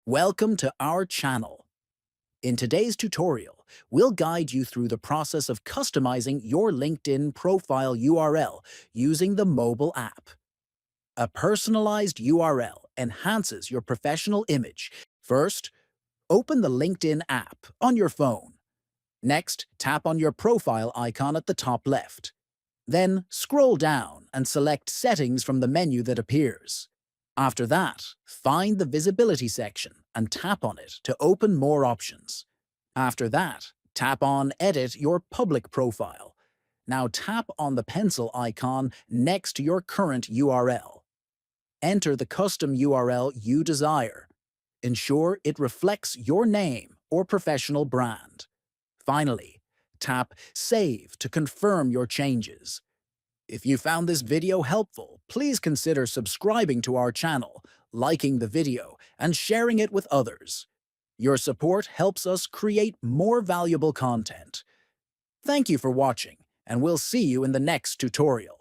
Welcome to our channel. In today's tutorial, we'll guide you through the process of customizing your LinkedIn profile URL using the mobile app. A personalized URL enhances your professional image. First, open the LinkedIn app on your phone. Next, tap on your profile icon at the top left. Then, scroll down and select Settings from the menu that appears. After that, find the Visibility section and tap on it to open more options. After that, tap on Edit your public profile. Now tap on the pencil icon next to your current URL. Enter the custom URL you desire. Ensure it reflects your name or professional brand. Finally, tap Save to confirm your changes. If you found this video helpful, please consider subscribing to our channel, liking the video, and sharing it with others. Your support helps us create more valuable content. Thank you for watching, and we'll see you in the next tutorial.